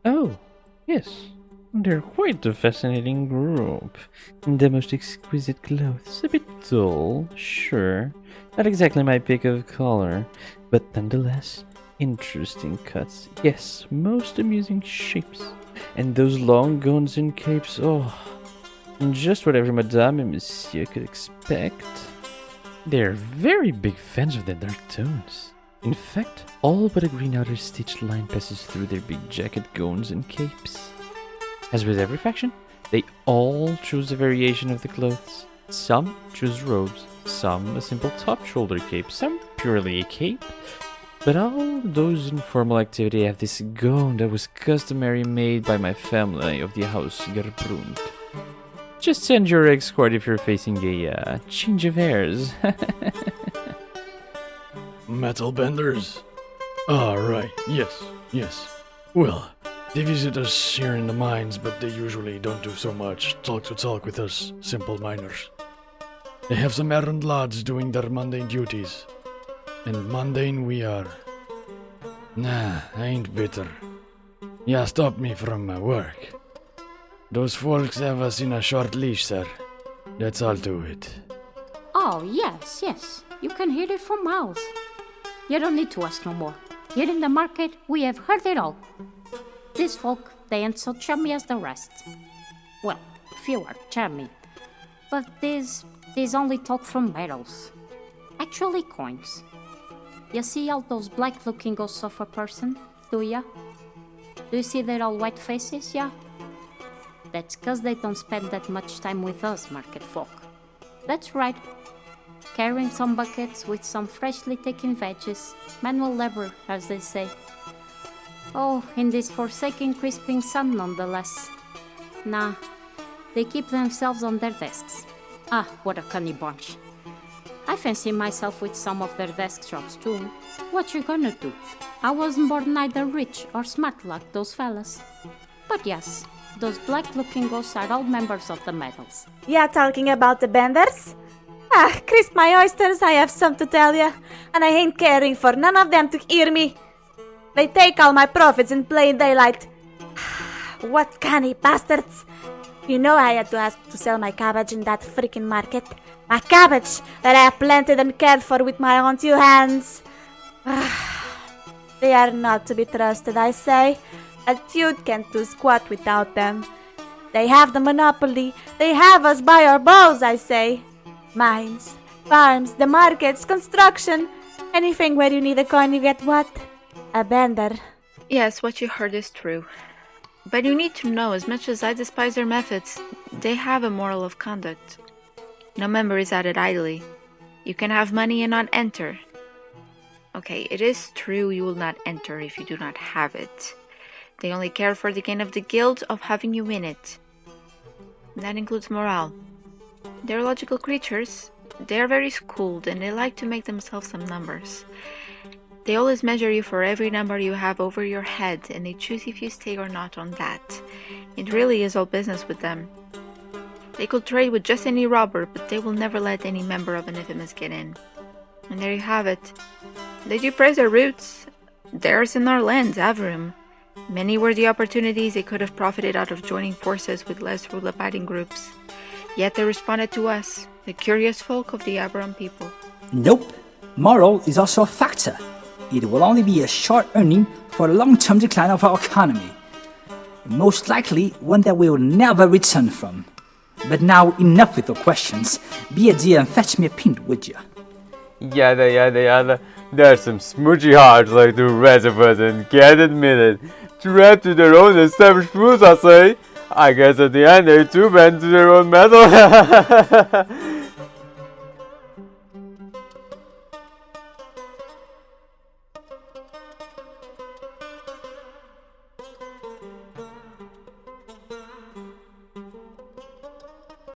Oh, yes. They're quite a fascinating group. The most exquisite clothes. A bit dull, sure. Not exactly my pick of color, but nonetheless, interesting cuts. Yes, most amusing shapes. And those long gowns and capes, oh, just what every madame and monsieur could expect. They're very big fans of the dark tones. In fact, all but a green outer stitched line passes through their big jacket, gowns, and capes. As with every faction, they all choose a variation of the clothes. Some choose robes, some a simple top-shoulder cape, some purely a cape. But all those informal activity have this gown that was customary made by my family of the house Gerbrunt. Just send your escort if you're facing a change of airs. Metal benders? Ah, right. Yes. Well, they visit us here in the mines, but they usually don't do so much talk with us simple miners. They have some errand lads doing their mundane duties. And mundane we are. Nah, I ain't bitter. Yeah, stop me from my work. Those folks have us in a short leash, sir. That's all to it. Oh, yes. You can hear it from miles. You don't need to ask no more. Here in the market, we have heard it all. These folk, they ain't so chummy as the rest. Well, few are chummy. But these only talk from metals. Actually coins. You see all those black-looking ghosts of a person, do ya? Do you see their all white faces, yeah? That's 'cause they don't spend that much time with us, market folk. That's right. Carrying some buckets with some freshly taken veggies, manual labor, as they say. Oh, in this forsaken crisping sun nonetheless. Nah, they keep themselves on their desks. Ah, what a cunny bunch. I fancy myself with some of their desk jobs too. What you gonna do? I wasn't born neither rich or smart like those fellas. But yes, those black-looking ghosts are all members of the metals. Yeah, talking about the benders? Ah, crisp my oysters, I have some to tell ya, and I ain't caring for none of them to hear me. They take all my profits in plain daylight. What canny bastards! You know I had to ask to sell my cabbage in that freaking market. My cabbage that I have planted and cared for with my own two hands. They are not to be trusted, I say. A dude can't do squat without them. They have the monopoly. They have us by our balls, I say. Mines, farms, the markets, construction. Anything where you need a coin, you get what? A bender. Yes, what you heard is true. But you need to know, as much as I despise their methods, they have a moral of conduct. No member is added idly. You can have money and not enter. Okay, it is true you will not enter if you do not have it. They only care for the gain of the guild of having you in it. That includes morale. They're logical creatures. They are very schooled and they like to make themselves some numbers. They always measure you for every number you have over your head, and they choose if you stay or not on that. It really is all business with them. They could trade with just any robber, but they will never let any member of an infamous get in. And there you have it. They do praise their roots. Theirs in our lands, Avarum. Many were the opportunities they could have profited out of joining forces with less rule-abiding groups. Yet they responded to us, the curious folk of the Avarum people. Nope. Moral is also a factor. It will only be a short earning for a long-term decline of our economy. Most likely one that we will never return from. But now enough with the questions. Be a dear and fetch me a pint, would you? Yada. There's some smoochy hearts like the rest of us and can't admit it. Trapped to their own established rules, I say. I guess at the end they too bend to their own metal.